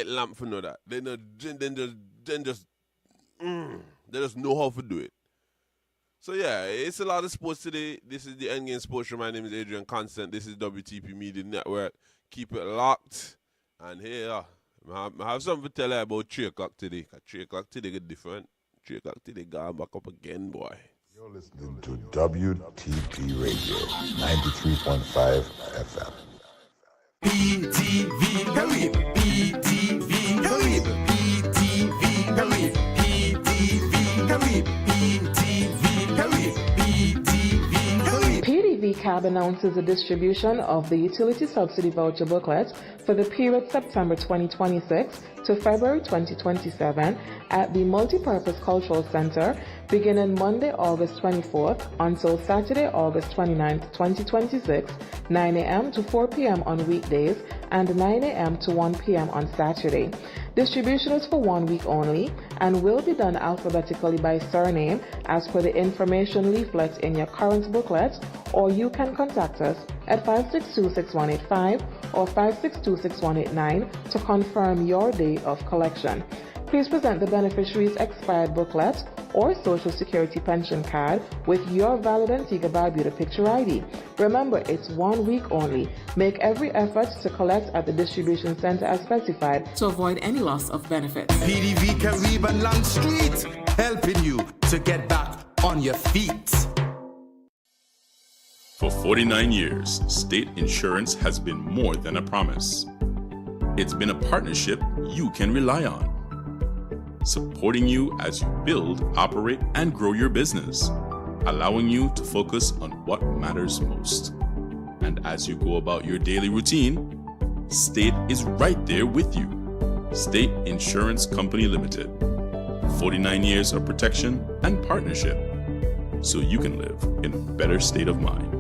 lamp for know that. They just know how to do it. So yeah, it's a lot of sports today. This is the Endgame Sports Show. My name is Adrian Constant. This is WTP Media Network. Keep it locked. And here, I have something to tell you about 3 o'clock today. 3 o'clock today get different. 3 o'clock today gone back up again, boy. You're listening to WTP Radio 93.5 FM. PTV Caribbean, PTV Caribbean, PTV Caribbean, PTV Caribbean, PTV Caribbean, PTV Caribbean. PDV Cab announces the distribution of the utility subsidy voucher booklet for the period September 2026 to February 2027 at the Multipurpose Cultural Center beginning Monday, August 24th until Saturday, August 29th, 2026, 9 a.m. to 4 p.m. on weekdays and 9 a.m. to 1 p.m. on Saturday. Distribution is for 1 week only and will be done alphabetically by surname as per the information leaflet in your current booklet, or you can contact us at 562-6185 or 562-6189 to confirm your day of collection. Please present the beneficiary's expired booklet or Social Security pension card with your valid Antigua Barbuda picture ID. Remember, it's 1 week only. Make every effort to collect at the distribution center as specified to avoid any loss of benefits. PDV Caribbean Long Street, helping you to get back on your feet. For 49 years, state insurance has been more than a promise. It's been a partnership you can rely on, supporting you as you build, operate, and grow your business, allowing you to focus on what matters most. And as you go about your daily routine, State is right there with you. State Insurance Company Limited. 49 years of protection and partnership, so you can live in a better state of mind.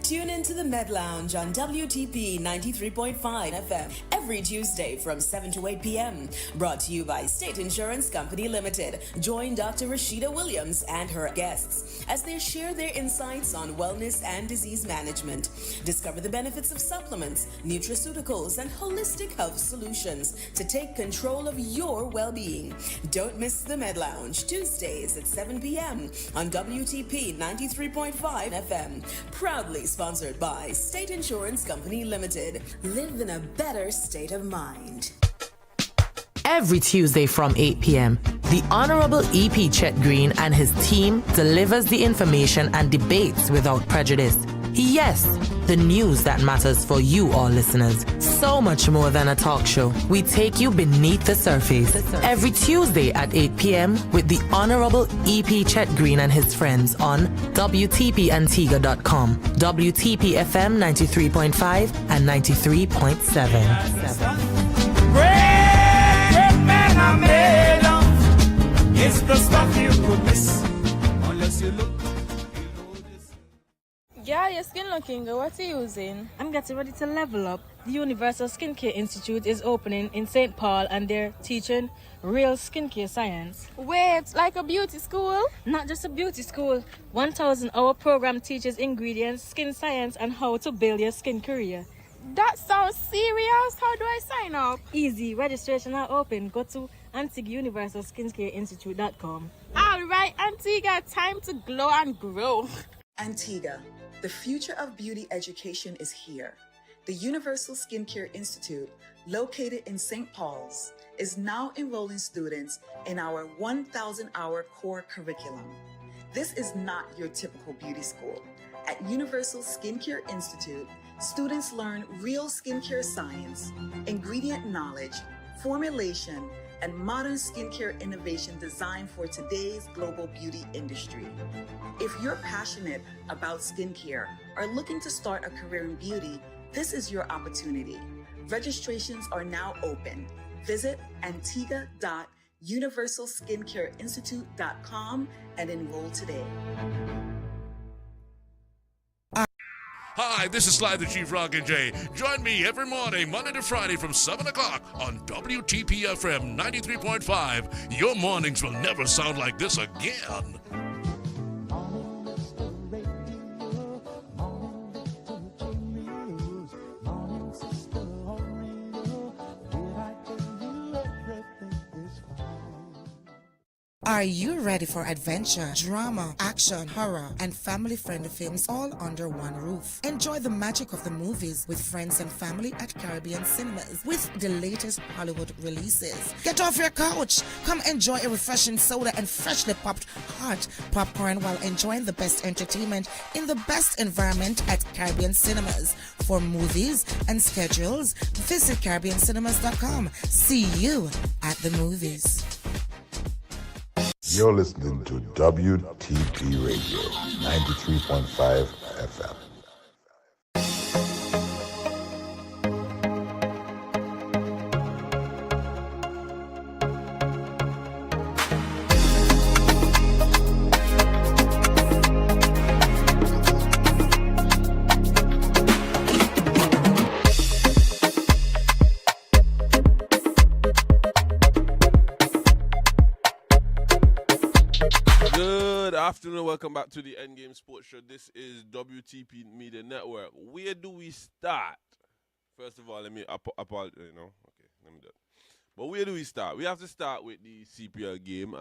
Tune into the Med Lounge on WTP 93.5 FM every Tuesday from 7 to 8 p.m. Brought to you by State Insurance Company Limited. Join Dr. Rashida Williams and her guests as they share their insights on wellness and disease management. Discover the benefits of supplements, nutraceuticals, and holistic health solutions to take control of your well-being. Don't miss the Med Lounge, Tuesdays at 7 p.m. on WTP 93.5 FM. Proudly sponsored by State Insurance Company Limited. Live in a better state of mind. Every Tuesday from 8 p.m., the Honorable E.P. Chet Green and his team delivers the information and debates without prejudice. Yes, the news that matters for you all listeners. So much more than a talk show. We take you beneath the surface. Every Tuesday at 8 p.m. with the Honorable E.P. Chet Green and his friends on WTPAntigua.com, WTP FM 93.5 and 93.7. Great man I made of. It's the stuff you could miss unless you look. Yeah, your skin looking good. What are you using? I'm getting ready to level up. The Universal Skincare Institute is opening in St. Paul and they're teaching real skincare science. Wait, like a beauty school? Not just a beauty school. 1,000-hour program teaches ingredients, skin science, and how to build your skin career. That sounds serious. How do I sign up? Easy. Registration are open. Go to AntiguaUniversalSkincareInstitute.com. All right, Antigua, time to glow and grow. Antigua, the future of beauty education is here. The Universal Skincare Institute, located in St. Paul's, is now enrolling students in our 1,000-hour core curriculum. This is not your typical beauty school. At Universal Skincare Institute, students learn real skincare science, ingredient knowledge, formulation, and modern skincare innovation designed for today's global beauty industry. If you're passionate about skincare or looking to start a career in beauty, this is your opportunity. Registrations are now open. Visit antigua.universalskincareinstitute.com and enroll today. Hi, this is Sly the Chief Rockin' J. Join me every morning, Monday to Friday from 7 o'clock on WTP FM 93.5. Your mornings will never sound like this again. Are you ready for adventure, drama, action, horror, and family-friendly films all under one roof? Enjoy the magic of the movies with friends and family at Caribbean Cinemas with the latest Hollywood releases. Get off your couch. Come enjoy a refreshing soda and freshly popped hot popcorn while enjoying the best entertainment in the best environment at Caribbean Cinemas. For movies and schedules, visit CaribbeanCinemas.com. See you at the movies. You're listening to WTP Radio 93.5 FM. Afternoon, welcome back to the Endgame Sports Show. This is WTP Media Network. Where do we start? First of all, let me apologize. Okay, let me do it. But where do we start? We have to start with the CPL game.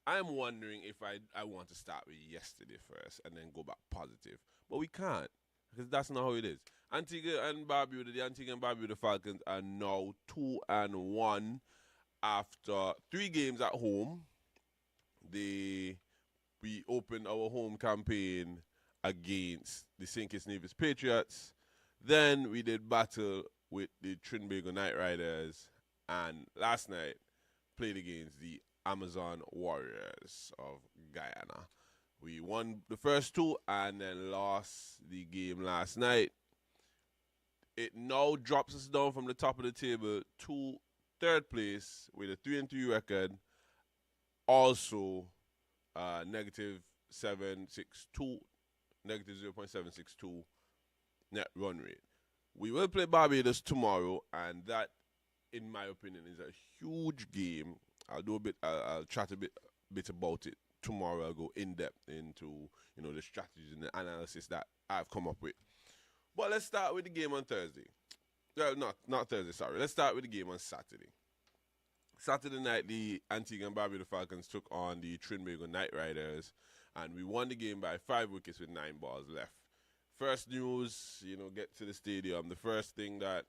I'm wondering if I want to start with yesterday first and then go back positive, but we can't because that's not how it is. Antigua and Barbuda Falcons are now 2-1 after 3 games at home. We opened our home campaign against the St. Kitts Nevis Patriots. Then we did battle with the Trinbago Knight Riders. And last night, played against the Amazon Warriors of Guyana. We won the first 2 and then lost the game last night. It now drops us down from the top of the table to 3rd place with a 3-3 record. Also, negative 762, negative 0.762 net run rate. We will play Barbados tomorrow, and that, in my opinion, is a huge game. I'll chat a bit about it tomorrow. I'll go in depth into the strategies and the analysis that I've come up with. But let's start with the game on Thursday. Not Thursday. Sorry. Let's start with the game on Saturday. Saturday night, the Antigua and Barbuda Falcons took on the Trinbago Knight Riders, and we won the game by 5 wickets with 9 balls left. First news, get to the stadium. The first thing that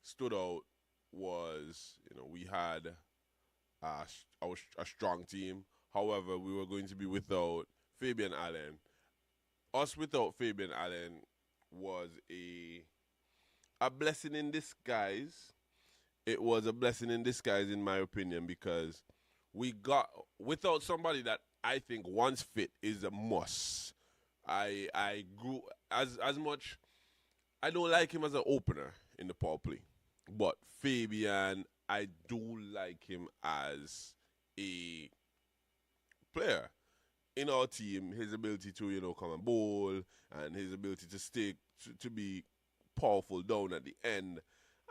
stood out was, we had a strong team. However, we were going to be without Fabian Allen. Us without Fabian Allen was a blessing in disguise. It was a blessing in disguise, in my opinion, because we got without somebody that I think once fit is a must. I grew as much. I don't like him as an opener in the power play, but Fabian, I do like him as a player in our team. His ability to come and bowl and his ability to stick to be powerful down at the end.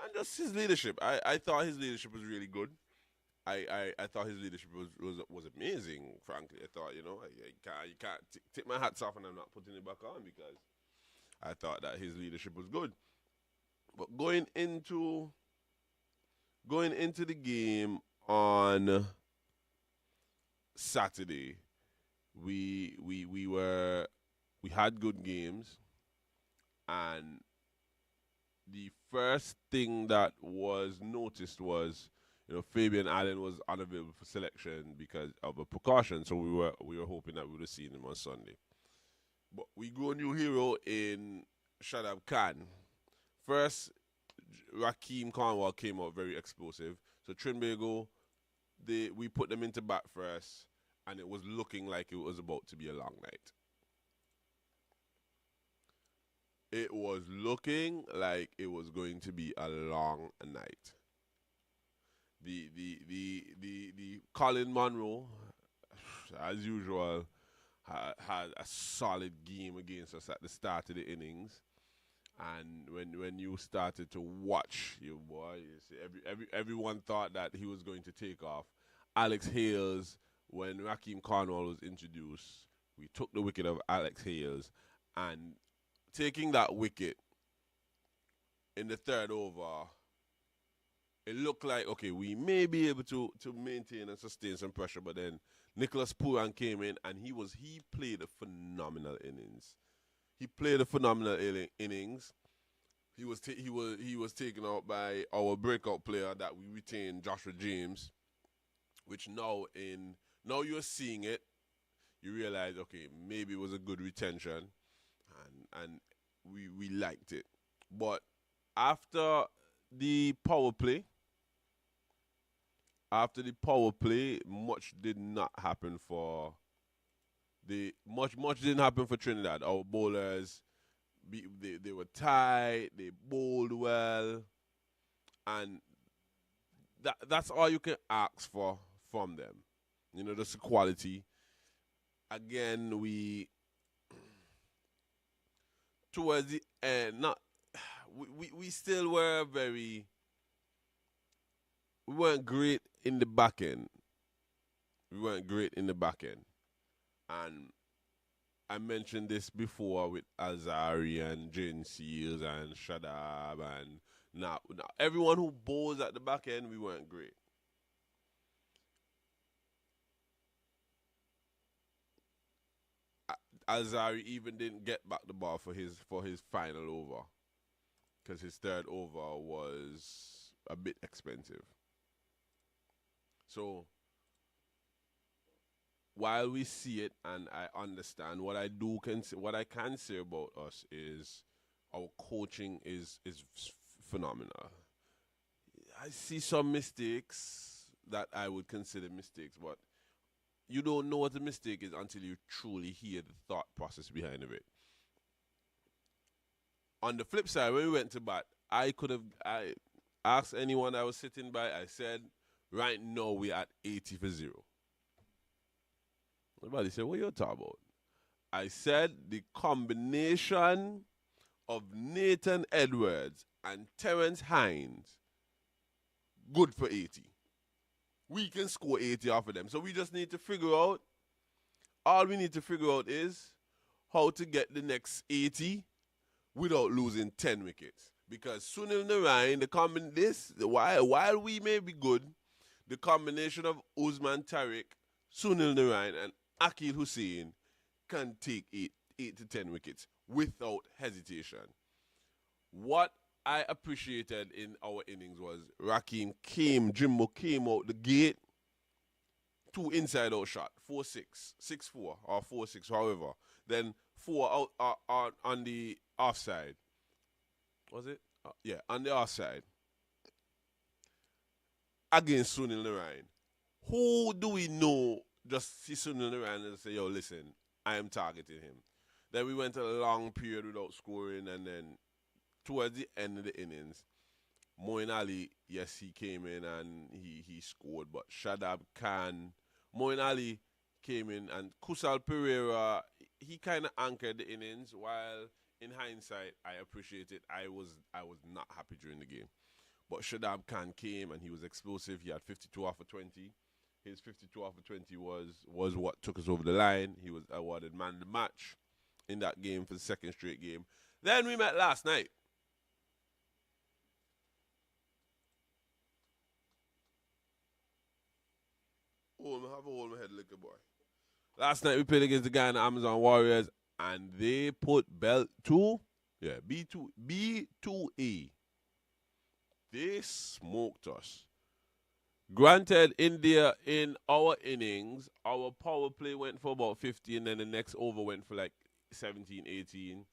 And just his leadership. I thought his leadership was really good. I thought his leadership was amazing, frankly. I thought, you can't take my hats off and I'm not putting it back on because I thought that his leadership was good. But going into the game on Saturday, we had good games, and the first thing that was noticed was, Fabian Allen was unavailable for selection because of a precaution. So we were hoping that we would have seen him on Sunday. But we grew a new hero in Shadab Khan. First, Rakeem Cornwall came out very explosive. So Trinbago, we put them into bat first, and it was looking like it was about to be a long night. It was looking like it was going to be a long night. The Colin Monroe, as usual, had a solid game against us at the start of the innings. And when you started to watch your boy, everyone thought that he was going to take off. Alex Hales, when Rakeem Cornwall was introduced, we took the wicket of Alex Hales, and taking that wicket in the third over, it looked like, okay, we may be able to maintain and sustain some pressure, but then Nicholas Pooran came in and he played a phenomenal innings. He played a phenomenal innings. He was taken out by our breakout player that we retained, Joshua James, which now you're seeing it. You realize, okay, maybe it was a good retention, and we liked it. But after the power play, much did not happen for much didn't happen for Trinidad. Our bowlers, they were tight, they bowled well, and that's all you can ask for from them. You know, just the quality. Again, towards the end, we still were we weren't great in the back end. And I mentioned this before with Azari and Jane Seals and Shadab and now everyone who bowls at the back end, we weren't great. Azari even didn't get back the ball for his final over because his third over was a bit expensive. So while we see it and I understand, what I can say about us is our coaching is phenomenal. I see some mistakes that I would consider mistakes, but you don't know what a mistake is until you truly hear the thought process behind it. On the flip side, when we went to bat, I asked anyone I was sitting by, I said, right now we're at 80 for 0. Everybody said, what are you talking about? I said the combination of Nathan Edwards and Terrence Hines, good for 80. We can score 80 off of them. So we just need to figure out, all we need to figure out is how to get the next 80 without losing 10 wickets. Because Sunil Narayan, while we may be good, the combination of Usman Tariq, Sunil Narayan, and Akil Hussain can take 8 to 10 wickets without hesitation. What I appreciated in our innings was Jimbo came out the gate, 2 inside out shot, 4-6, 6-4 or 4-6, however. Then 4 out on the offside. Was it? Yeah, on the offside. Against Sunil Narayan. Who do we know just see Sunil Narayan and say, yo, listen, I am targeting him. Then we went a long period without scoring, and then towards the end of the innings, Moin Ali, yes, he came in and he scored, but Shadab Khan, Moin Ali came in, and Kusal Pereira, he kind of anchored the innings, while in hindsight, I appreciate it. I was not happy during the game. But Shadab Khan came and he was explosive. He had 52 off of 20. His 52 off of 20 was what took us over the line. He was awarded man of the match in that game for the second straight game. Then we met last night. Have a hold my head, liquor boy. Last night we played against the guy in the Amazon Warriors, and they put belt 2, B2A. They smoked us. Granted, in our innings, our power play went for about 50, and then the next over went for like 17, 18.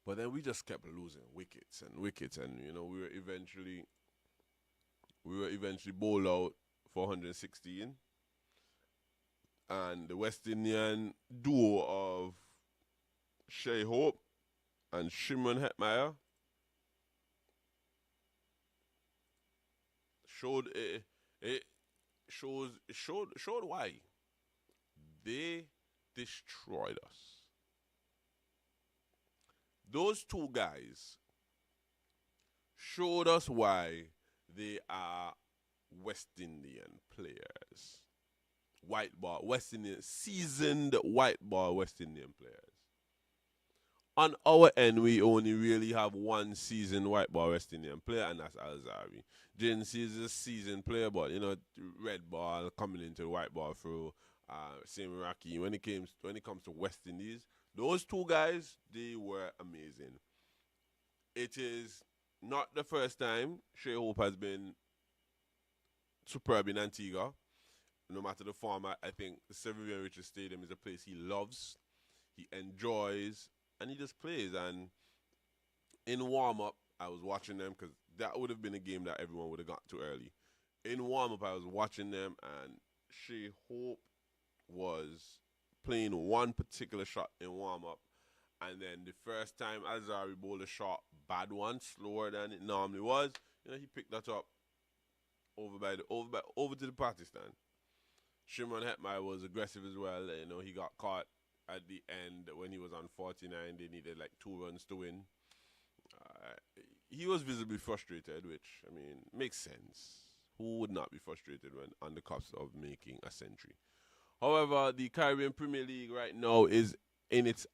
But then we just kept losing wickets, and you know, we were eventually bowled out for 116. And the West Indian duo of Shea Hope and Shimon Hetmeyer showed why they destroyed us. Those two guys showed us why they are West Indian players. Seasoned white ball West Indian players. on our end, we only really have one seasoned white ball West Indian player, and that's Alzari. Jaden Sears is a seasoned player, but red ball coming into the white ball through. Same Rocky. When it comes to West Indies, those two guys, they were amazing. It is not the first time Shea Hope has been superb in Antigua. No matter the format, I think the Sevier Richard Stadium is a place he loves, he enjoys, and he just plays. And in warm-up, I was watching them because that would have been a game that everyone would have got to early. In warm-up, I was watching them, and Shea Hope was playing one particular shot in warm-up. And then the first time Alzari bowled a shot, bad one, slower than it normally was, he picked that up over to the Pakistan. Shimron Hetmeyer was aggressive as well. He got caught at the end when he was on 49. They needed like 2 runs to win. He was visibly frustrated, which, makes sense. Who would not be frustrated when on the cusp of making a century? However, the Caribbean Premier League right now is in its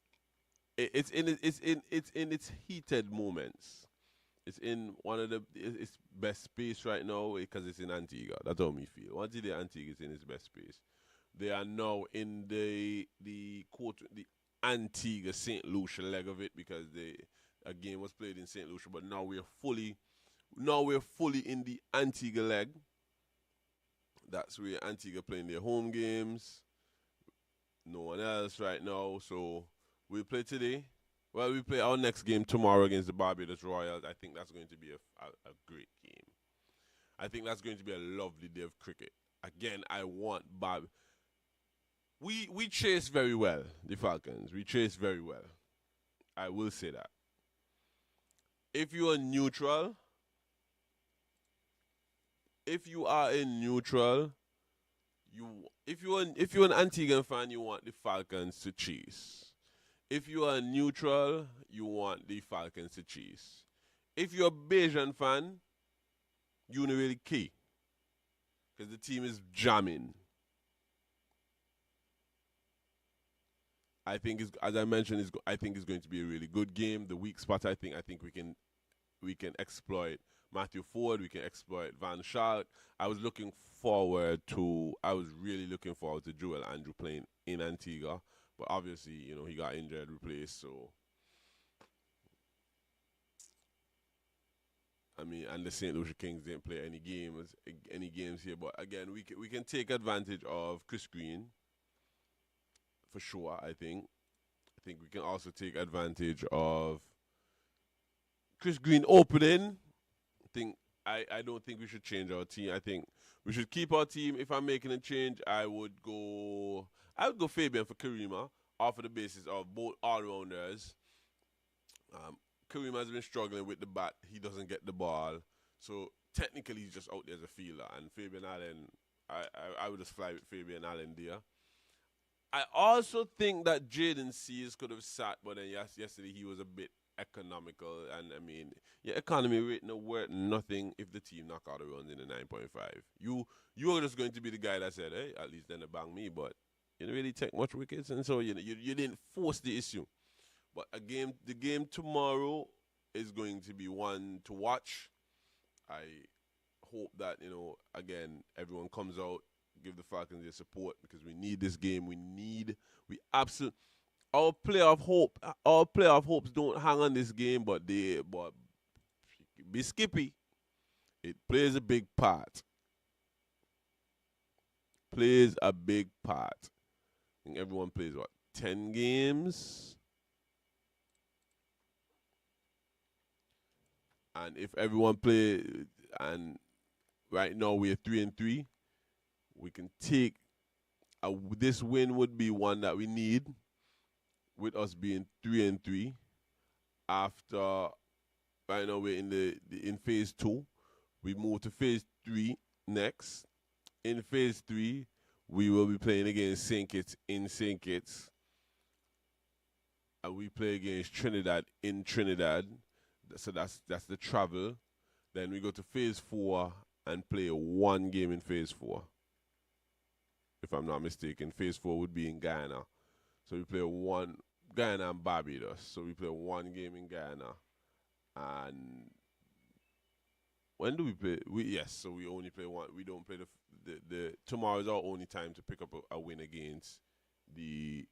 heated moments. It's in one of its best space right now because it's in Antigua. That's how me feel. Once the Antigua is in its best space, they are now in the Antigua St. Lucia leg of it because a game was played in St. Lucia, but now we're fully in the Antigua leg. That's where Antigua playing their home games. No one else right now, so we'll play today. Well, we play our next game tomorrow against the Barbados Royals. I think that's going to be a great game. I think that's going to be a lovely day of cricket. Again, I want Bob. We chase very well, the Falcons. We chase very well. I will say that. If you are neutral, if you're an Antiguan fan, you want the Falcons to chase. If you are neutral, you want the Falcons to chase. If you're a Bajan fan, you don't really care because the team is jamming. I think, as I mentioned, I think it's going to be a really good game. The weak spot, I think we can exploit Matthew Ford. We can exploit Van Schaik. I was really looking forward to Joel Andrew playing in Antigua. But obviously, he got injured, replaced, so. And the St. Lucia Kings didn't play any games here. But again, we can take advantage of Chris Green, for sure, I think. I think we can also take advantage of Chris Green opening. I don't think we should change our team. I think we should keep our team. If I'm making a change, I would go Fabian for Karima off of the basis of both all-rounders. Karima has been struggling with the bat. He doesn't get the ball. So technically he's just out there as a fielder. And Fabian Allen, I would just fly with Fabian Allen there. I also think that Jaden Sears could have sat, but then yesterday he was a bit economical. And economy rate no worth nothing if the team knock out the runs in the 9.5. You are just going to be the guy that said, hey, at least then they bang me, but you didn't really take much wickets, and so you didn't force the issue. But the game tomorrow is going to be one to watch. I hope that, everyone comes out, give the Falcons their support because we need this game. Our playoff hopes don't hang on this game, but be skippy. It plays a big part. Plays a big part. I think everyone plays 10 games? And if everyone play, and right now we're 3-3, we can take this win would be one that we need, with us being 3-3. After right now we're in phase 2, we move to phase 3 next. In phase 3, we will be playing against St. Kitts in St. Kitts. And we play against Trinidad in Trinidad. So that's the travel. Then we go to phase 4 and play one game in phase 4. If I'm not mistaken, phase 4 would be in Guyana. So we play one Guyana and Barbados. So we play one game in Guyana. And when do we play? So we only play one. We don't play the tomorrow is our only time to pick up a win against the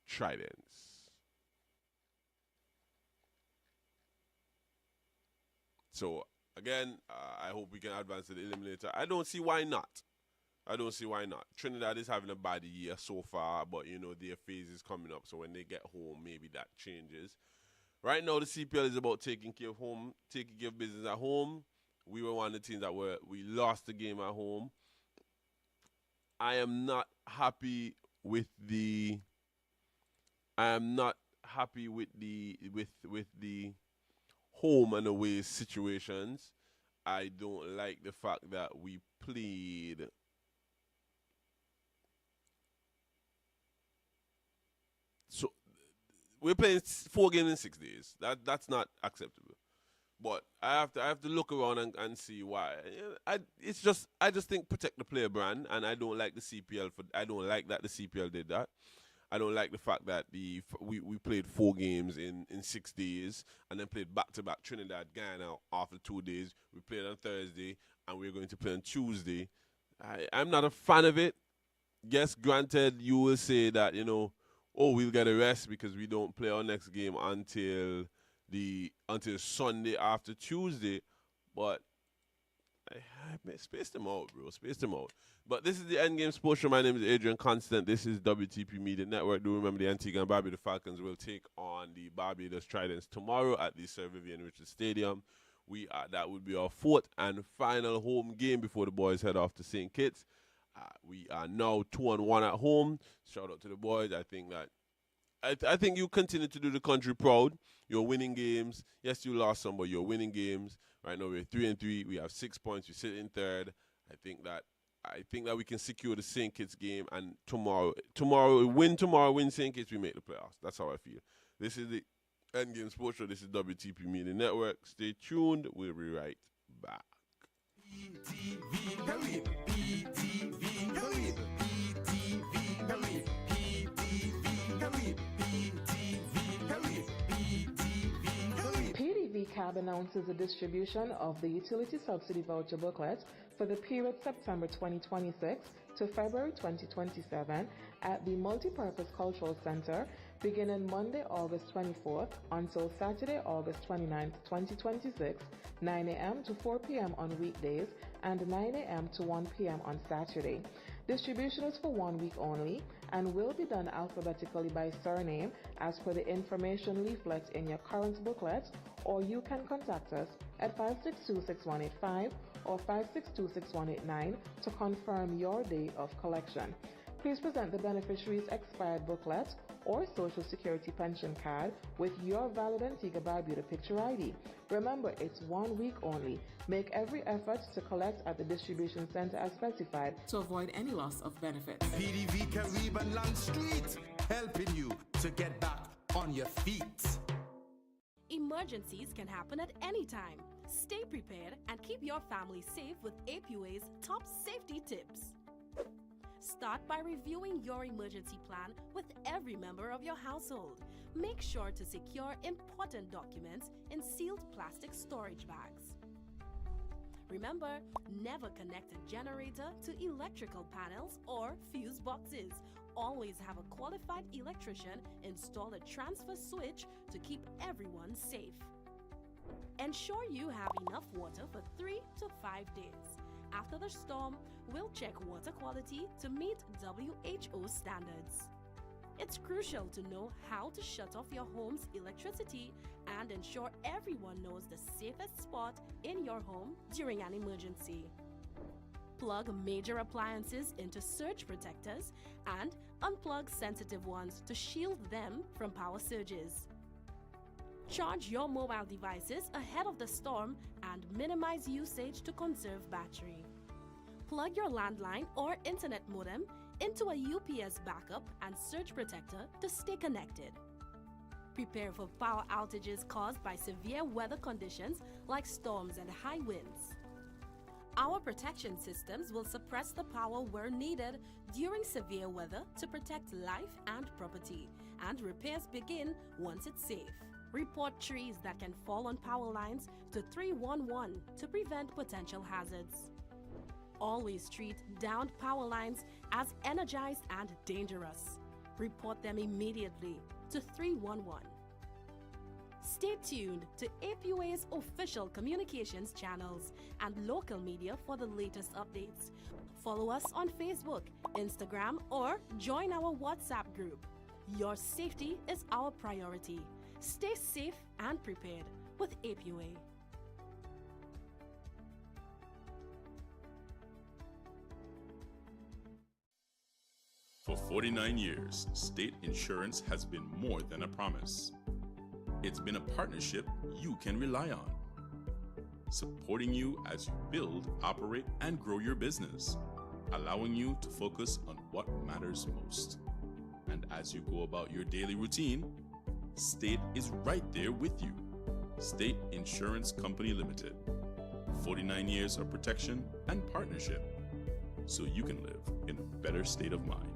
Tridents. So again, I hope we can advance to the eliminator. I don't see why not. Trinidad is having a bad year so far, but their phase is coming up. So when they get home, maybe that changes. Right now, the CPL is about taking care of business at home. We were one of the teams that we lost the game at home. I am not happy with the home and away situations. I don't like the fact that we played we're playing 4 games in 6 days. That's not acceptable. But I have to look around and see why. I just think protect the player brand, and I don't like the CPL I don't like that the CPL did that. I don't like the fact that we played 4 games in 6 days and then played back-to-back Trinidad, Guyana after 2 days. We played on Thursday and we're going to play on Tuesday. I'm not a fan of it. Yes, granted, you will say that, we'll get a rest because we don't play our next game until Sunday after Tuesday. But I space them out, bro. Space them out. But this is the Endgame Sports Show. My name is Adrian Constant. This is WTP Media Network. Do remember the Antigua and Barbuda Falcons will take on the Barbados Tridents tomorrow at the Sir Vivian Richards Stadium. That would be our 4th and final home game before the boys head off to St. Kitts. We are now 2-1 at home. Shout out to the boys. I think you continue to do the country proud. You're winning games. Yes, you lost some, but you're winning games. Right now we're 3-3. We have 6 points. We sit in 3rd. I think that we can secure the St. Kitts game, and tomorrow, win St. Kitts, we make the playoffs. That's how I feel. This is the Endgame Sports Show. This is WTP Media Network. Stay tuned. We'll be right back. PDVCAB announces the distribution of the Utility Subsidy Voucher Booklet for the period September 2026 to February 2027 at the Multipurpose Cultural Center beginning Monday, August 24th until Saturday, August 29th, 2026, 9 a.m. to 4 p.m. on weekdays and 9 a.m. to 1 p.m. on Saturday. Distribution is for 1 week only and will be done alphabetically by surname as per the information leaflet in your current booklet, or you can contact us at 562-6185 or 562-6189 to confirm your day of collection. Please present the beneficiary's expired booklet or Social Security pension card with your valid Antigua Barbuda picture ID. Remember, it's 1 week only. Make every effort to collect at the distribution center as specified to avoid any loss of benefits. PDV Caribbean Long Street, helping you to get back on your feet. Emergencies can happen at any time. Stay prepared and keep your family safe with APUA's top safety tips. Start by reviewing your emergency plan with every member of your household. Make sure to secure important documents in sealed plastic storage bags. Remember, never connect a generator to electrical panels or fuse boxes. Always have a qualified electrician install a transfer switch to keep everyone safe. Ensure you have enough water for 3 to 5 days. After the storm, we'll check water quality to meet WHO standards. It's crucial to know how to shut off your home's electricity and ensure everyone knows the safest spot in your home during an emergency. Plug major appliances into surge protectors and unplug sensitive ones to shield them from power surges. Charge your mobile devices ahead of the storm and minimize usage to conserve battery. Plug your landline or internet modem into a UPS backup and surge protector to stay connected. Prepare for power outages caused by severe weather conditions like storms and high winds. Our protection systems will suppress the power where needed during severe weather to protect life and property. and repairs begin once it's safe. Report trees that can fall on power lines to 311 to prevent potential hazards. Always treat downed power lines as energized and dangerous. Report them immediately to 311. Stay tuned to APUA's official communications channels and local media for the latest updates. Follow us on Facebook, Instagram, or join our WhatsApp group. Your safety is our priority. Stay safe and prepared with APUA. For 49 years, state insurance has been more than a promise. It's been a partnership you can rely on, supporting you as you build, operate, and grow your business, allowing you to focus on what matters most. And as you go about your daily routine, State is right there with you. State Insurance Company Limited. 49 years of protection and partnership, so you can live in a better state of mind.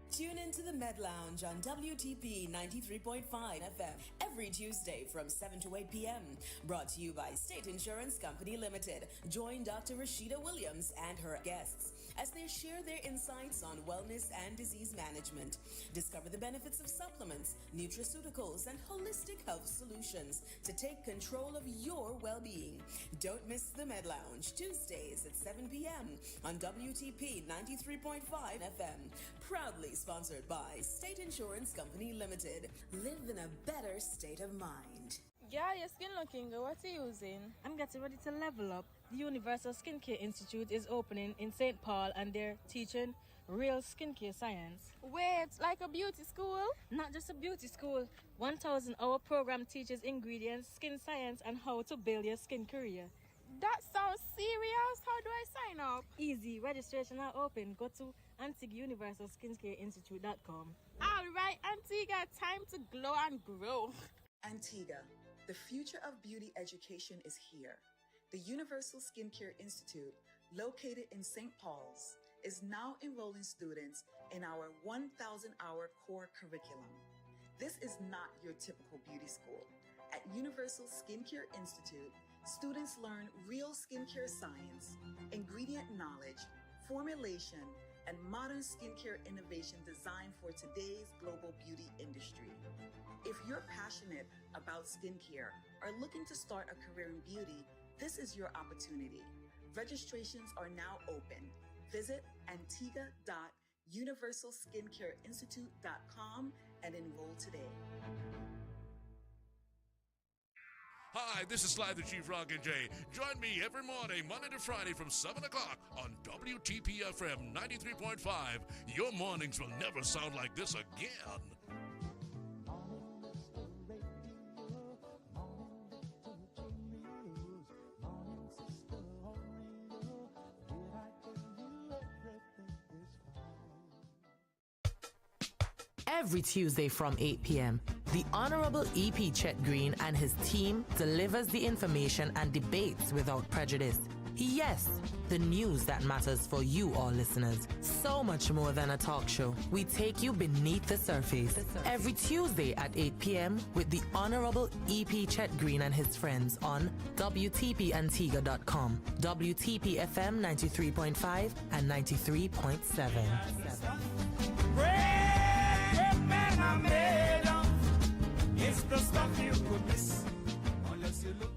Tune into the Med Lounge on WTP 93.5 FM every Tuesday from 7 to 8 p.m. Brought to you by State Insurance Company Limited. Join Dr. Rashida Williams and her guests as they share their insights on wellness and disease management. Discover the benefits of supplements, nutraceuticals, and holistic health solutions to take control of your well-being. Don't miss the Med Lounge, Tuesdays at 7 p.m. on WTP 93.5 FM. Proudly sponsored by State Insurance Company Limited. Live in a better state of mind. Yeah, your skin looking good. What are you using? I'm getting ready to level up. The Universal Skincare Institute is opening in St. Paul and they're teaching real skincare science. Wait, like a beauty school? Not just a beauty school. 1,000-hour program teaches ingredients, skin science, and how to build your skin career. That sounds serious. How do I sign up? Easy. Registration are open. Go to AntiguaUniversalSkincareInstitute.com. All right, Antigua, time to glow and grow. Antigua, the future of beauty education is here. The Universal Skincare Institute, located in St. Paul's, is now enrolling students in our 1,000-hour core curriculum. This is not your typical beauty school. At Universal Skincare Institute, students learn real skincare science, ingredient knowledge, formulation, and modern skincare innovation designed for today's global beauty industry. If you're passionate about skincare or looking to start a career in beauty, this is your opportunity. Registrations are now open. Visit antigua.universalskincareinstitute.com and enroll today. Hi, this is Sly the Chief Rockin' J. Join me every morning, Monday to Friday from 7 o'clock on WTP FM 93.5. Your mornings will never sound like this again. Every Tuesday from 8 p.m., the Honorable E.P. Chet Green and his team delivers the information and debates without prejudice. Yes, the news that matters for you all listeners. So much more than a talk show. We take you beneath the surface. Every Tuesday at 8 p.m. with the Honorable E.P. Chet Green and his friends on WTPAntigua.com, WTP FM 93.5 and 93.7. Man, I made of. It's the stuff you could miss unless you look.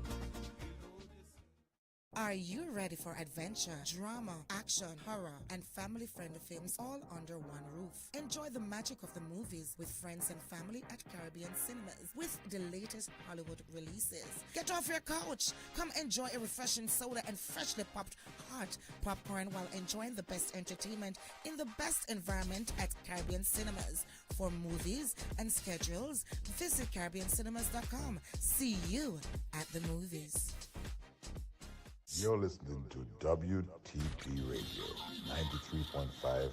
Are you ready for adventure, drama, action, horror, and family-friendly films all under one roof? Enjoy the magic of the movies with friends and family at Caribbean Cinemas with the latest Hollywood releases. Get off your couch. Come enjoy a refreshing soda and freshly popped hot popcorn while enjoying the best entertainment in the best environment at Caribbean Cinemas. For movies and schedules, visit CaribbeanCinemas.com. See you at the movies. You're listening to WTP Radio 93.5 FM.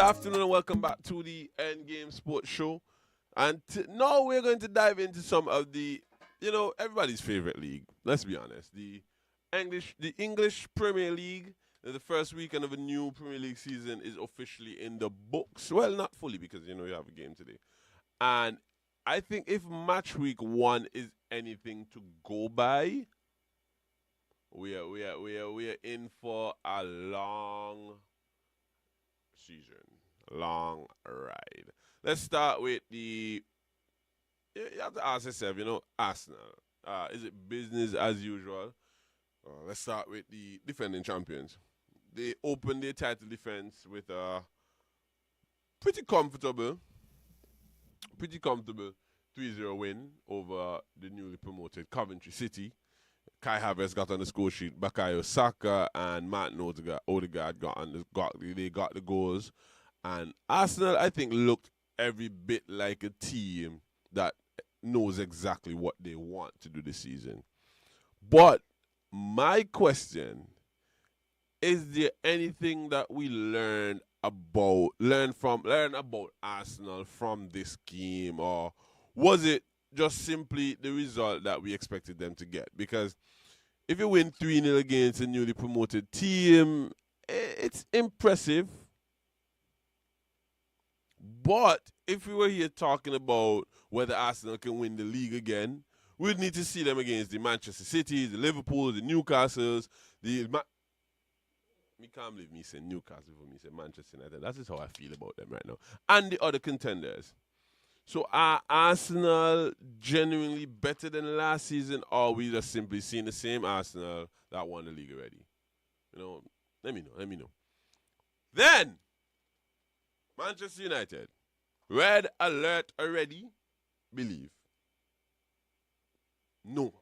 afternoon and welcome back to the Endgame Sports Show. And now we're going to dive into some of the, everybody's favorite league. Let's be honest. The English Premier League. The first weekend of a new Premier League season is officially in the books. Well, not fully because, you have a game today. And I think if match week 1 is anything to go by, we are in for a long season, a long ride. Let's start with you have to ask yourself, Arsenal. Is it business as usual? Let's start with the defending champions. They opened their title defense with a pretty comfortable 3-0 win over the newly promoted Coventry City. Kai Havertz got on the score sheet. Bukayo Saka and Martin Odegaard got the goals. And Arsenal, I think, looked every bit like a team that knows exactly what they want to do this season. But my question, is there anything that we learn about Arsenal from this game, or was it just simply the result that we expected them to get? Because if you win 3-0 against a newly promoted team, it's impressive. But if we were here talking about whether Arsenal can win the league again, we'd need to see them against the Manchester Cities, the Liverpools, the Newcastles, me can't believe me saying Newcastle for me saying Manchester United. That's just how I feel about them right now. And the other contenders. So are Arsenal genuinely better than last season, or are we just simply seeing the same Arsenal that won the league already? Let me know. Then, Manchester United. Red alert already? Believe. No.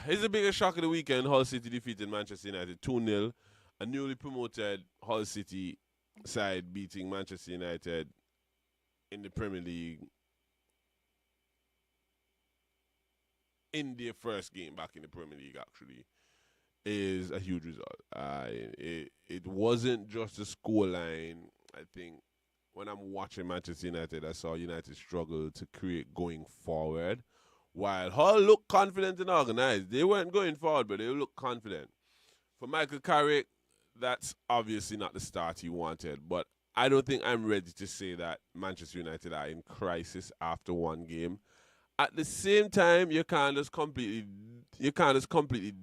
Here's the biggest shock of the weekend. Hull City defeated Manchester United 2-0. A newly promoted Hull City side beating Manchester United in the Premier League in their first game back in the Premier League, actually, is a huge result. It wasn't just a scoreline. I think when I'm watching Manchester United, I saw United struggle to create going forward. While Hull looked confident and organized, they weren't going forward, but they looked confident. For Michael Carrick, that's obviously not the start he wanted, but I don't think I'm ready to say that Manchester United are in crisis after one game. At the same time, you can't just completely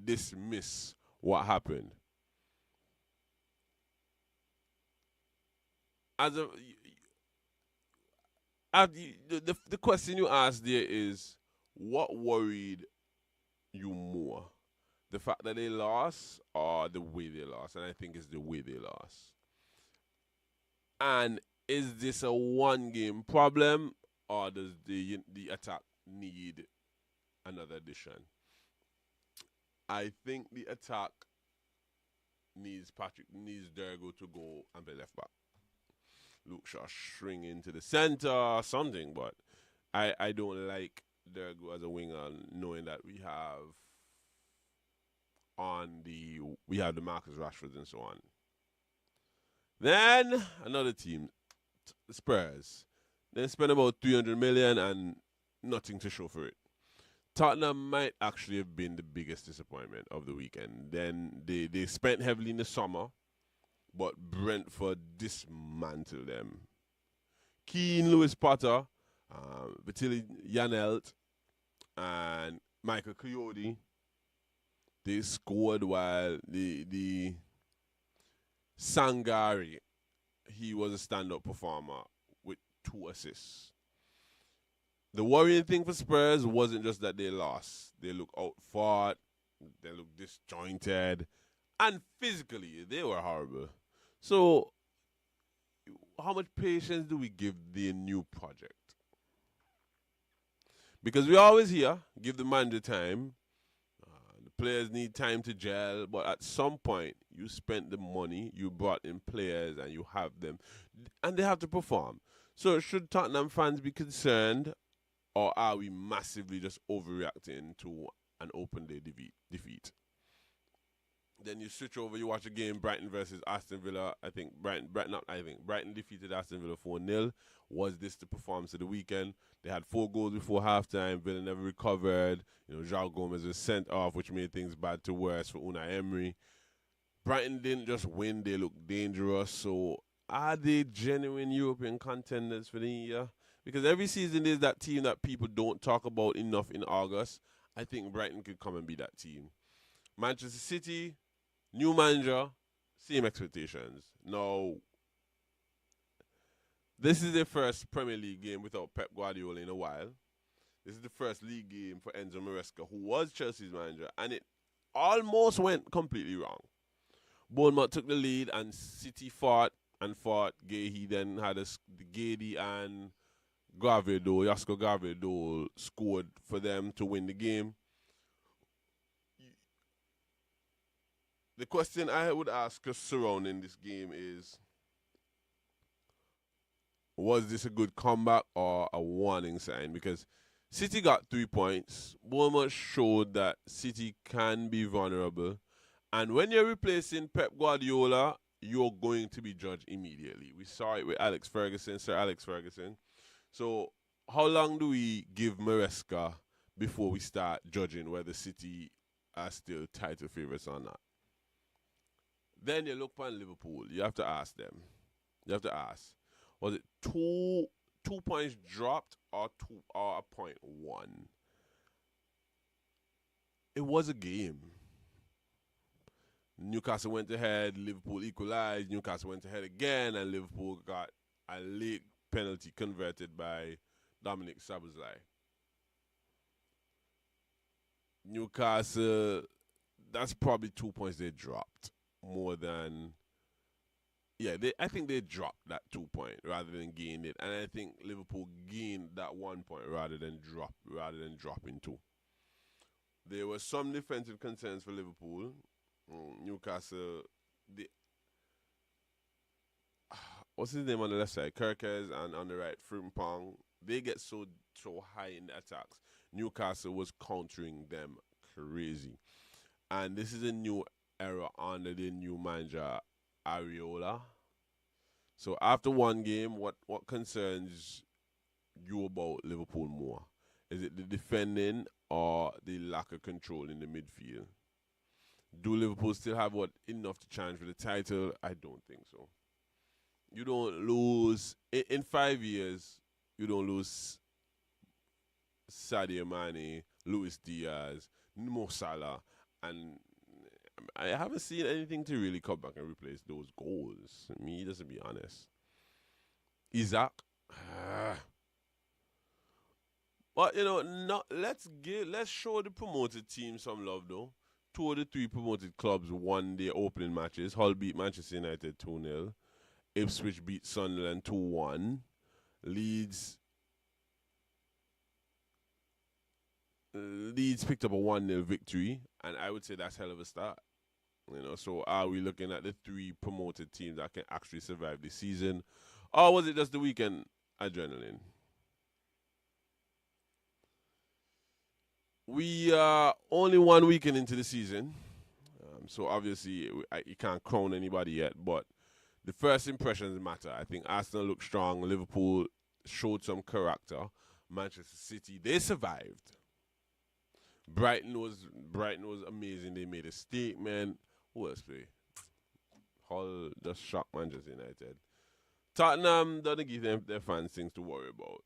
dismiss what happened. The question you asked there is, what worried you more? The fact that they lost or the way they lost? And I think it's the way they lost. And is this a one-game problem, or does the attack need another addition? I think the attack needs Dergo to go and play left back. Luke Shaw shrink into the center or something, but I don't like Dergo as a winger, knowing that we have the Marcus Rashford and so on. Then another team, the Spurs. They spent about 300 million and nothing to show for it. Tottenham might actually have been the biggest disappointment of the weekend. Then they spent heavily in the summer, but Brentford dismantled them. Keane, Lewis Potter, Vitali Janelt, and Michael Coyote, they scored, while the Sangari, he was a stand-up performer with 2 assists. The worrying thing for Spurs wasn't just that they lost. They looked outfought, they looked disjointed, and physically, they were horrible. So, how much patience do we give the new project? Because we always hear, give the man the time. The players need time to gel, but at some point, you spent the money, you brought in players, and you have them, and they have to perform. So, should Tottenham fans be concerned, or are we massively just overreacting to an open day defeat? Then you switch over, you watch a game, Brighton versus Aston Villa. I think Brighton defeated Aston Villa 4-0. Was this the performance of the weekend? They had 4 goals before halftime. Villa never recovered. João Gomez was sent off, which made things bad to worse for Unai Emery. Brighton didn't just win, they looked dangerous. So are they genuine European contenders for the year? Because every season there's that team that people don't talk about enough in August. I think Brighton could come and be that team. Manchester City, new manager, same expectations. Now, this is the first Premier League game without Pep Guardiola in a while. This is the first league game for Enzo Maresca, who was Chelsea's manager, and it almost went completely wrong. Bournemouth took the lead, and City fought. He then had Gady and Jasko Garvedo scored for them to win the game. The question I would ask us surrounding this game is, was this a good comeback or a warning sign? Because City got 3 points. Bournemouth showed that City can be vulnerable. And when you're replacing Pep Guardiola, you're going to be judged immediately. We saw it with Sir Alex Ferguson. So how long do we give Maresca before we start judging whether City are still title favorites or not? Then you look upon Liverpool. You have to ask them. Was it two points dropped or a point won? It was a game. Newcastle went ahead, Liverpool equalized, Newcastle went ahead again, and Liverpool got a late penalty converted by Dominic Szoboszlai. Newcastle, that's probably 2 points they dropped more than... I think they dropped that 2 point rather than gained it, and I think Liverpool gained that 1 point rather than dropping 2. There were some defensive concerns for Liverpool. Newcastle, what's his name on the left side? Kirkes, and on the right, Frimpong. They get so high in the attacks. Newcastle was countering them crazy, and this is a new era under the new manager Areola. So after one game, what concerns you about Liverpool more? Is it the defending or the lack of control in the midfield? Do Liverpool still have enough to challenge for the title? I don't think so. You don't lose in 5 years. You don't lose Sadio Mane, Luis Diaz, Mo Salah, and I haven't seen anything to really come back and replace those goals. Me, just to be honest. Isaac. But let's show the promoted team some love though. 2 of the 3 promoted clubs won their opening matches. Hull beat Manchester United 2-0. Ipswich beat Sunderland 2-1. Leeds picked up a 1-0 victory, and I would say that's hell of a start. So are we looking at the 3 promoted teams that can actually survive this season, or was it just the weekend adrenaline? We are only 1 weekend into the season, so obviously you can't crown anybody yet, but the first impressions matter. I think Arsenal looked strong. Liverpool showed some character. Manchester City, they survived. Brighton was amazing. They made a statement. Who else play? Hull just shocked Manchester United. Tottenham doesn't give them their fans things to worry about.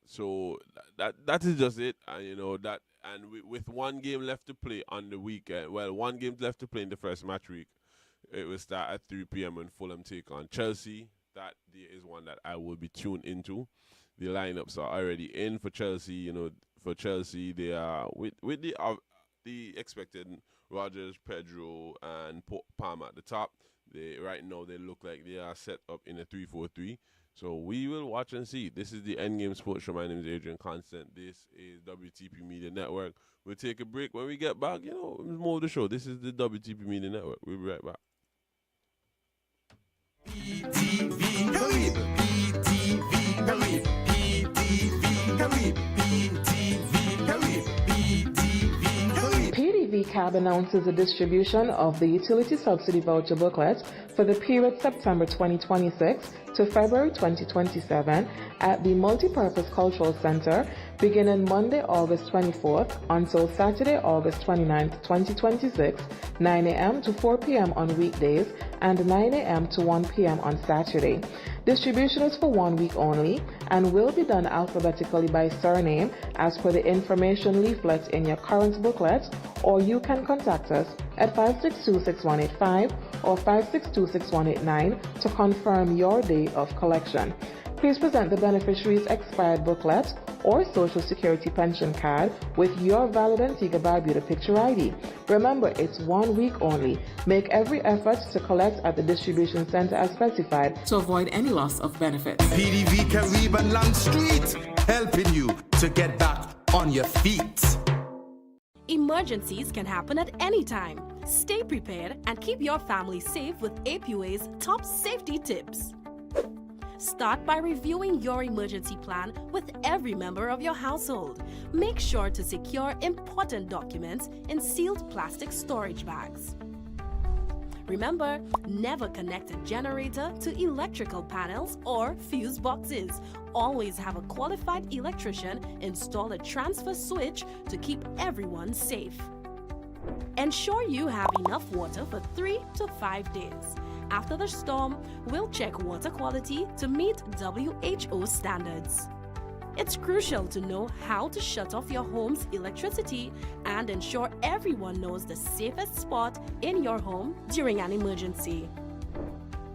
So that is just it. And with 1 game left to play on the weekend, 1 game left to play in the first match week, it will start at 3 p.m. when Fulham take on Chelsea. That is one that I will be tuned into. The lineups are already in for Chelsea. For Chelsea, they are with the expected Rodgers, Pedro, and Palmer at the top. Right now they look like they are set up in a 3-4-3. So we will watch and see. This is the Endgame Sports Show. My name is Adrian Constant. This is WTP Media Network. We'll take a break. When we get back, more of the show. This is the WTP Media Network. We'll be right back. PTV Caribe, PTV Caribe, PTV Caribe, PTV Caribe, PTV Caribe. PTV CAB announces the distribution of the Utility Subsidy Voucher booklet for the period September 2026 to February 2027 at the Multipurpose Cultural Center beginning Monday, August 24th until Saturday, August 29th, 2026, 9 a.m. to 4 p.m. on weekdays and 9 a.m. to 1 p.m. on Saturday. Distribution is for 1 week only and will be done alphabetically by surname as per the information leaflet in your current booklet, or you can contact us at 562-6185 or 562-6189 to confirm your day of collection. Please present the beneficiary's expired booklet or Social Security pension card with your valid Antigua Barbuda picture ID. Remember, it's 1 week only. Make every effort to collect at the distribution center as specified to avoid any loss of benefits. PDV Caribbean Long Street, helping you to get back on your feet. Emergencies can happen at any time. Stay prepared and keep your family safe with APUA's top safety tips. Start by reviewing your emergency plan with every member of your household. Make sure to secure important documents in sealed plastic storage bags. Remember, never connect a generator to electrical panels or fuse boxes. Always have a qualified electrician install a transfer switch to keep everyone safe. Ensure you have enough water for 3 to 5 days. After the storm, we'll check water quality to meet WHO standards. It's crucial to know how to shut off your home's electricity and ensure everyone knows the safest spot in your home during an emergency.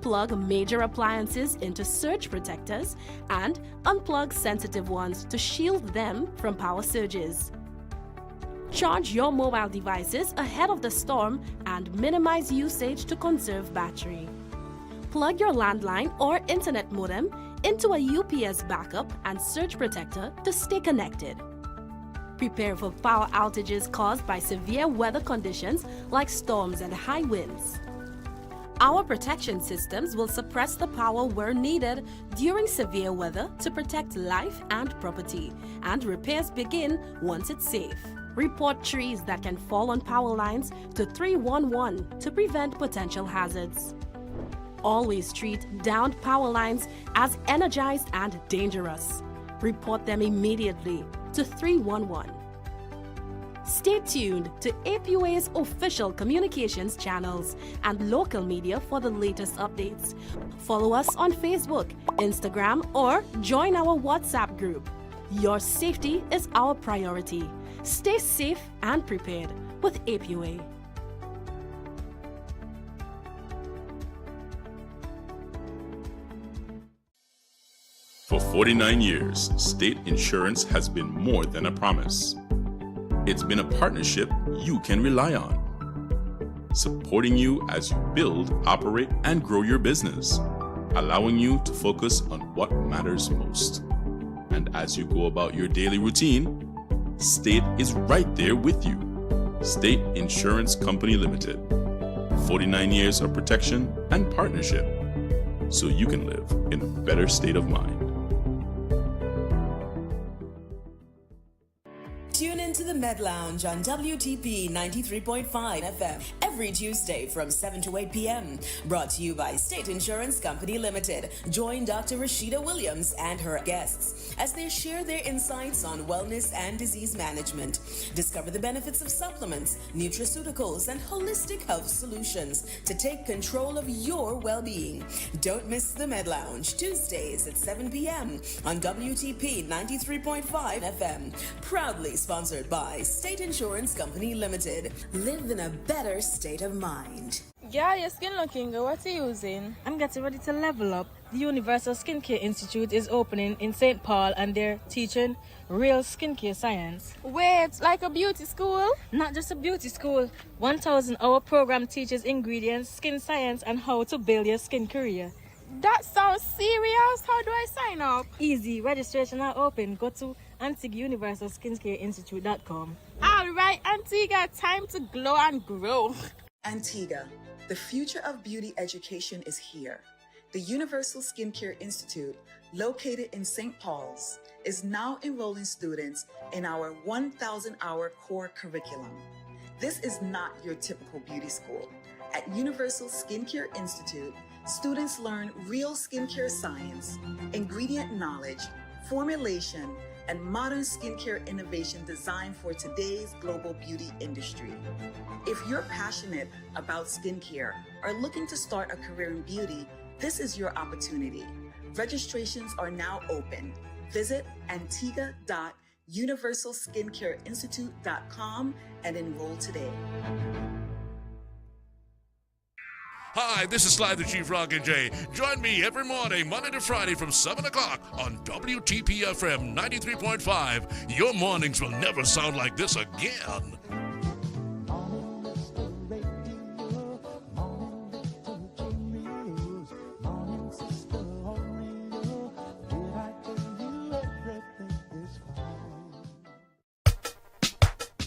Plug major appliances into surge protectors and unplug sensitive ones to shield them from power surges. Charge your mobile devices ahead of the storm and minimize usage to conserve battery. Plug your landline or internet modem into a UPS backup and surge protector to stay connected. Prepare for power outages caused by severe weather conditions like storms and high winds. Our protection systems will suppress the power where needed during severe weather to protect life and property, and repairs begin once it's safe. Report trees that can fall on power lines to 311 to prevent potential hazards. Always treat downed power lines as energized and dangerous. Report them immediately to 311. Stay tuned to APUA's official communications channels and local media for the latest updates. Follow us on Facebook, Instagram, or join our WhatsApp group. Your safety is our priority. Stay safe and prepared with APUA. For 49 years, state insurance has been more than a promise. It's been a partnership you can rely on, supporting you as you build, operate, and grow your business, allowing you to focus on what matters most. And as you go about your daily routine, State is right there with you. State Insurance Company Limited. 49 years of protection and partnership, so you can live in a better state of mind. Tune into the Med Lounge on WTP 93.5 FM every Tuesday from 7 to 8 p.m. Brought to you by State Insurance Company Limited. Join Dr. Rashida Williams and her guests as they share their insights on wellness and disease management. Discover the benefits of supplements, nutraceuticals, and holistic health solutions to take control of your well-being. Don't miss the Med Lounge, Tuesdays at 7 p.m. on WTP 93.5 FM. Proudly sponsored by State Insurance Company Limited. Live in a better state of mind. Yeah, your skin looking good. What are you using? I'm getting ready to level up. The Universal Skincare Institute is opening in St. Paul and they're teaching real skincare science. Wait, like a beauty school? Not just a beauty school. 1,000-hour program teaches ingredients, skin science, and how to build your skin career. That sounds serious. How do I sign up? Easy. Registration are open. Go to AntiguaUniversalSkincareInstitute.com. All right, Antigua, time to glow and grow. Antigua, the future of beauty education is here. The Universal Skincare Institute, located in St. Paul's, is now enrolling students in our 1,000-hour core curriculum. This is not your typical beauty school. At Universal Skincare Institute, students learn real skincare science, ingredient knowledge, formulation, and modern skincare innovation designed for today's global beauty industry. If you're passionate about skincare or looking to start a career in beauty, this is your opportunity. Registrations are now open. Visit antigua.universalskincareinstitute.com and enroll today. Hi, this is Sly the Chief Rockin' J. Join me every morning, Monday to Friday from 7 o'clock on WTP FM 93.5. Your mornings will never sound like this again.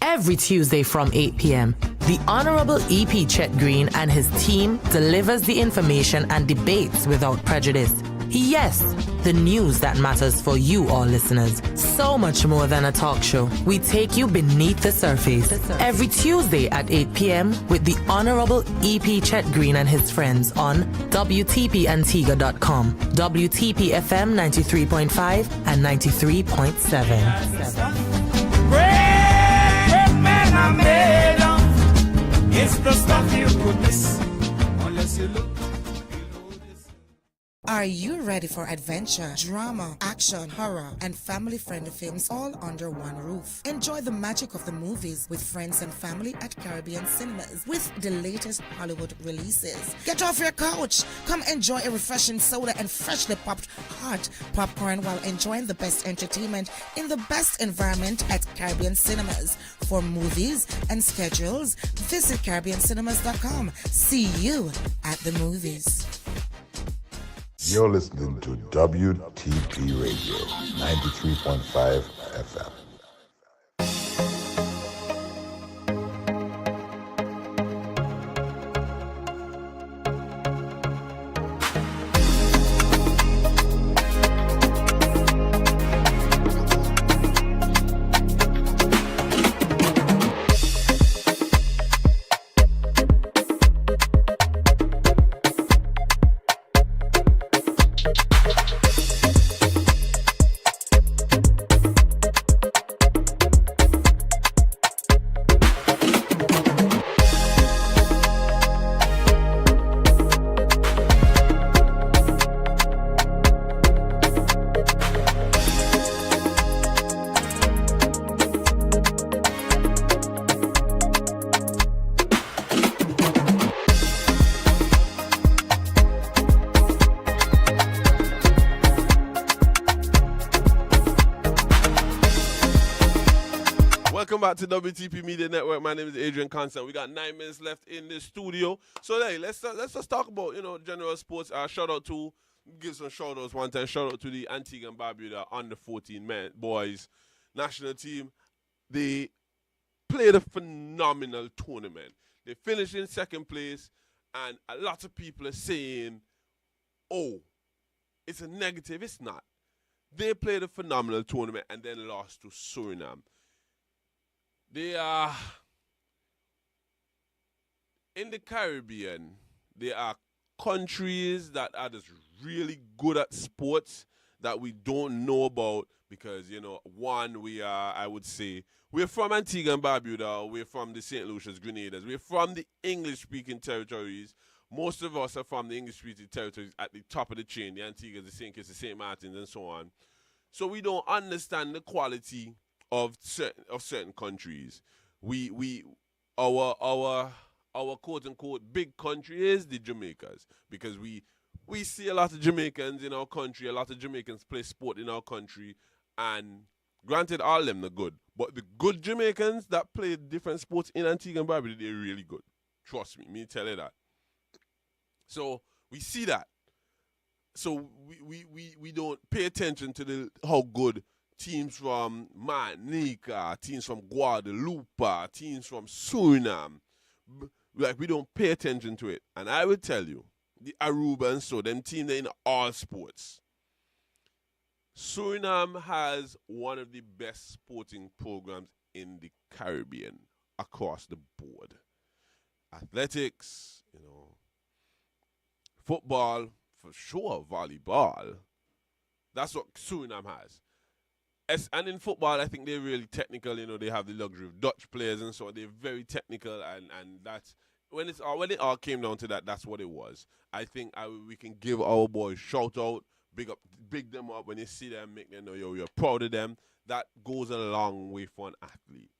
Every Tuesday from 8 p.m., the Honorable E.P. Chet Green and his team delivers the information and debates without prejudice. Yes, the news that matters for you all listeners. So much more than a talk show. We take you beneath the surface. Every Tuesday at 8 p.m. with the Honorable E.P. Chet Green and his friends on WTPAntigua.com, WTP FM 93.5 and 93.7. Man, I made 'em. It's the stuff you could miss unless you look. Are you ready for adventure, drama, action, horror, and family-friendly films all under one roof? Enjoy the magic of the movies with friends and family at Caribbean Cinemas with the latest Hollywood releases. Get off your couch. Come enjoy a refreshing soda and freshly popped hot popcorn while enjoying the best entertainment in the best environment at Caribbean Cinemas. For movies and schedules, visit CaribbeanCinemas.com. See you at the movies. You're listening to WTP Radio 93.5 FM. Welcome back to WTP Media Network. My name is Adrian Constant. We got 9 minutes left in this studio. So hey, let's just talk about general sports. Shout out to give some shout outs one time. Shout out to the Antigua and Barbuda under 14 men boys national team. They played a phenomenal tournament. They finished in second place, and a lot of people are saying, "Oh, it's a negative." It's not. They played a phenomenal tournament and then lost to Suriname. They are in the Caribbean. There are countries that are just really good at sports that we don't know about because, one, we are, I would say, we're from Antigua and Barbuda. We're from the St. Lucia's Grenaders. We're from the English-speaking territories. Most of us are from the English-speaking territories at the top of the chain, the Antiguas, the St. Kitts, the St. Martins, and so on. So we don't understand the quality of certain countries. Our quote unquote big country is the Jamaicas because we see a lot of Jamaicans in our country. A lot of Jamaicans play sport in our country, and granted, all of them are good, but the good Jamaicans that play different sports in Antigua and Barbuda, they're really good. Trust me tell you that. So we see that. So we don't pay attention to how good teams from Martinique, teams from Guadeloupe, teams from Suriname. We don't pay attention to it. And I will tell you, the Aruba and so, them teams in all sports. Suriname has one of the best sporting programs in the Caribbean. across the board. Athletics, football, for sure, volleyball. That's what Suriname has. And in football, I think they're really technical. They have the luxury of Dutch players, and so they're very technical. And that's when it all came down to that. That's what it was. I think we can give our boys shout out, big them up when you see them, make them know you're proud of them. That goes a long way for an athlete.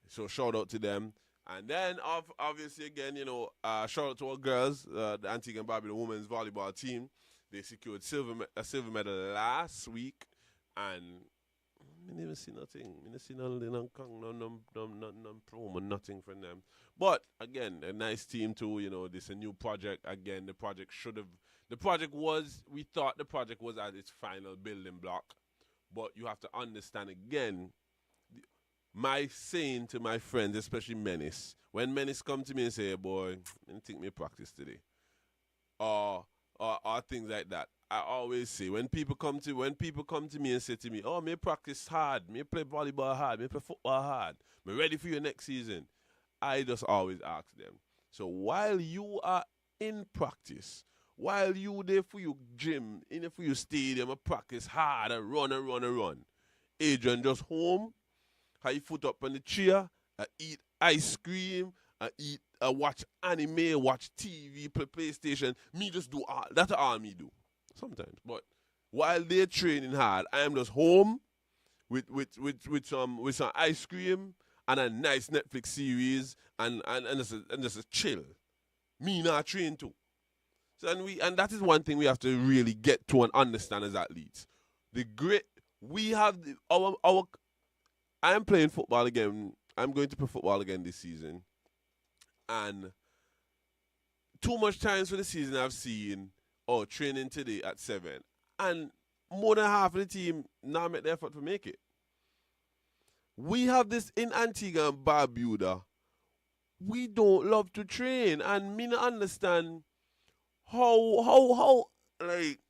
So shout out to them. And then obviously again, shout out to our girls, the Antigua and Barbuda women's volleyball team. They secured a silver medal last week, and I didn't see nothing. I didn't see no promo, nothing from them. But again, a nice team too. This is a new project. Again, we thought the project was at its final building block, but you have to understand again. My saying to my friends, especially Menace, when Menace come to me and say, hey, boy, I didn't think me practice today, or things like that. I always say when people come to me and say to me, oh, me practice hard, me play volleyball hard, me play football hard, me ready for your next season, I just always ask them. So while you are in practice, while you there for your gym, in for your stadium, and practice hard and run, Adrian just home, have your foot up on the chair, eat ice cream, watch anime, watch TV, play PlayStation. Me just do all. That's all me do sometimes. But while they're training hard, I am just home with some ice cream and a nice Netflix series and just a chill. Me not train too. So and that is one thing we have to really get to and understand as athletes. I am playing football again. I'm going to play football again this season. And too much times for the season I've seen, training today at 7. And more than half of the team now make the effort to make it. We have this in Antigua and Barbuda. We don't love to train. And me not understand how, like,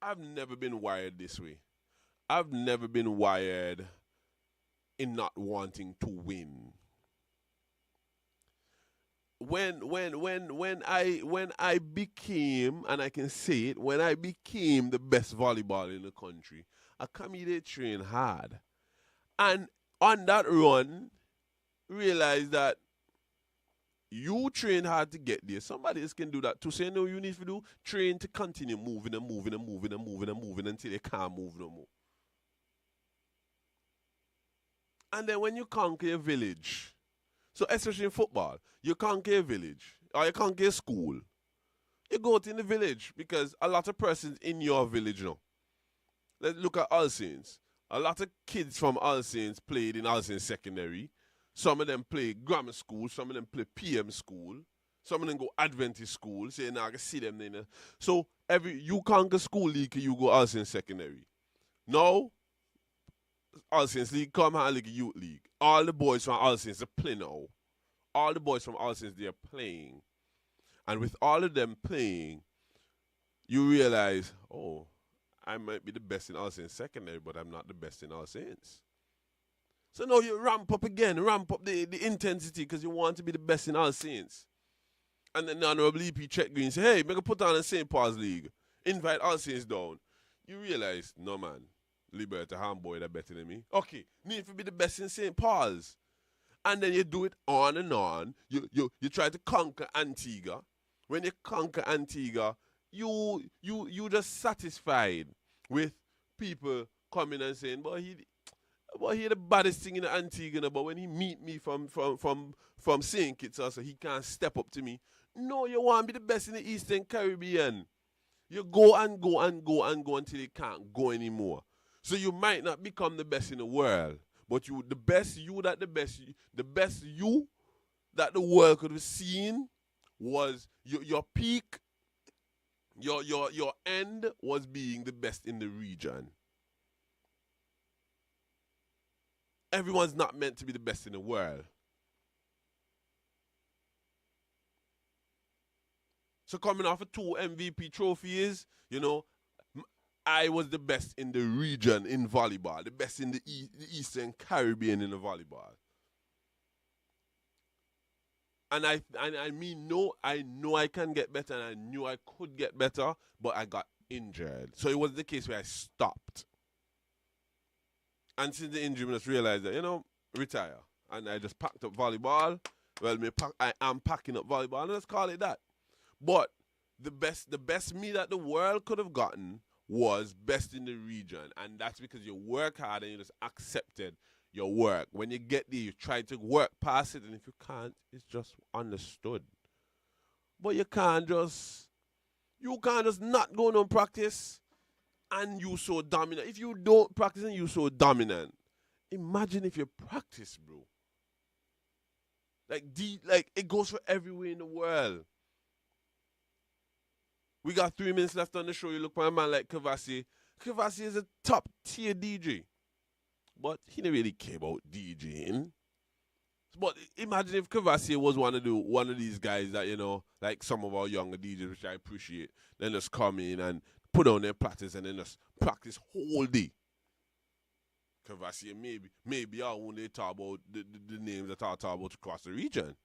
I've never been wired this way. I've never been wired in not wanting to win. When I became, and I can say it, when I became the best volleyball in the country, I come here to train hard. And on that run, realize that you train hard to get there. Somebody else can do that too. So you know what you need to do? Train to continue moving until you can't move no more. And then when you conquer a village, so especially in football, you conquer a village or you conquer a school, you go to in the village because a lot of persons in your village now. Let's look at All Saints. A lot of kids from All Saints played in All Saints Secondary. Some of them play grammar school. Some of them play PM school. Some of them go Adventist school. So you now can see them there. So you conquer school league, you go All Saints Secondary. Now, All Saints League come out like a youth league. All the boys from All Saints are playing now. All the boys from All Saints, they are playing. And with all of them playing, you realize, oh, I might be the best in All Saints Secondary, but I'm not the best in All Saints. So now you ramp up the intensity because you want to be the best in All Saints. And then the Honorable EP check green say, hey, make a put on a St. Paul's League. Invite All Saints down. You realize, no man, Liberty Handboy are better than me. Okay, need to be the best in St. Paul's. And then you do it on and on. You try to conquer Antigua. When you conquer Antigua, you just satisfied with people coming and saying, boy, he the baddest thing in Antigua, but when he meet me from St. Kitts, also, he can't step up to me. No, you want to be the best in the Eastern Caribbean. You go and go and go and go until you can't go anymore. So you might not become the best in the world, but the best you that the world could have seen was your peak, your end was being the best in the region. Everyone's not meant to be the best in the world. So coming off of 2 MVP trophies, I was the best in the region in volleyball, the best in the Eastern Caribbean in the volleyball. And I know I can get better, and I knew I could get better, but I got injured. So it was the case where I stopped. And since the injury, I just realized that, retire. And I just packed up volleyball. Well, I am packing up volleyball, and let's call it that. But the best me that the world could have gotten was best in the region. And that's because you work hard and you just accepted your work. When you get there, you try to work past it, and if you can't, it's just understood. But you can't just not go on practice and you so dominant. If you don't practice and you so dominant, imagine if you practice, bro. Like it goes for everywhere in the world. We got 3 minutes left on the show. You look for a man like Kavasi. Kavasi is a top tier DJ. But he didn't really care about DJing. But imagine if Kavasi was one of these guys that, like some of our younger DJs, which I appreciate, then just come in and put on their practice and then just practice whole day. Kavasi, maybe I won't talk about the names that I talk about across the region.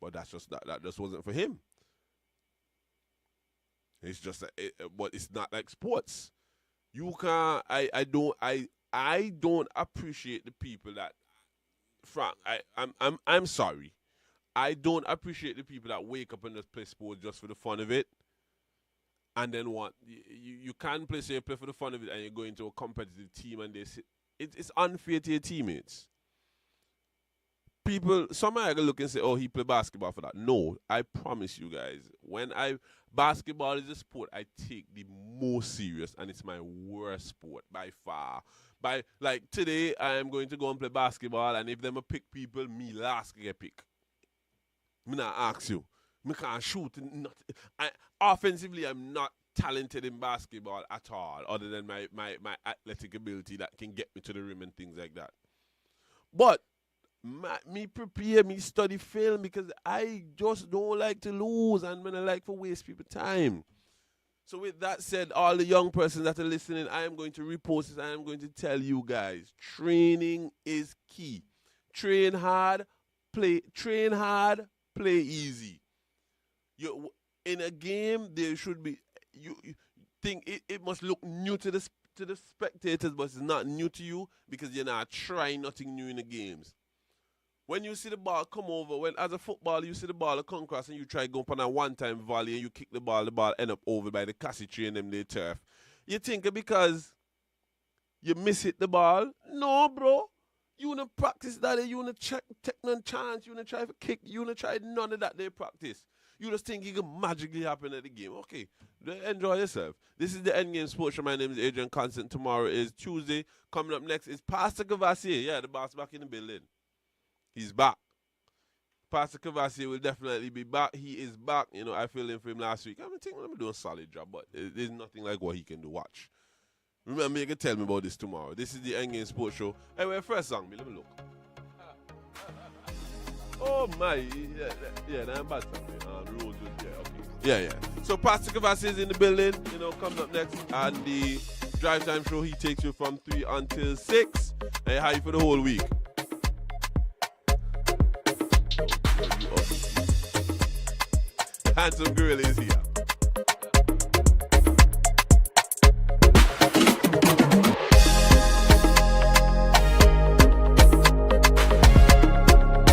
But that just wasn't for him. It's just but it's not like sports. You can't I don't appreciate the people that, Frank, I'm sorry. I don't appreciate the people that wake up and just play sports just for the fun of it. And then you can't play for the fun of it and you go into a competitive team and it's unfair to your teammates. Some are gonna look and say, oh, he play basketball for that. No, I promise you guys, basketball is a sport I take the most serious, and it's my worst sport by far. Like today, I am going to go and play basketball, and if them a pick people, me last get pick. Me not ask you. Me can't shoot. Offensively, I'm not talented in basketball at all, other than my athletic ability that can get me to the rim and things like that. But me prepare, me study film, because I just don't like to lose, and I like to waste people's time. So with that said, all the young persons that are listening, I am going to repost this. I am going to tell you guys, training is key. Train hard, play easy. In a game, there should be, you think it must look new to the spectators, but it's not new to you because you're not trying nothing new in the games. When you see the ball come over, as a footballer, you see the ball come across and you try to go up on a one-time volley and you kick the ball end up over by the Cassie tree and them they turf. You think because you miss hit the ball? No, bro. You wanna practice that, you wanna take no chance, you wanna try for kick, you wanna try none of that they practice. You just think it can magically happen at the game. Okay, enjoy yourself. This is the Endgame Sports Show. My name is Adrian Constant. Tomorrow is Tuesday. Coming up next is Pastor Kavasi. Yeah, the boss back in the building. He's back. Pastor Kavasi will definitely be back. He is back. I filled in for him last week. I'm doing a solid job, but there's nothing like what he can do. Watch. Remember, you can tell me about this tomorrow. This is the Endgame Sports Show. Anyway, first song, let me look. Oh my, yeah, that's bad song. Rosewood, yeah, okay. Yeah. So Pastor Kavasi is in the building, coming up next. And the Drive Time Show, he takes you from 3 until 6. And how you for the whole week? Handsome Gorilla is here.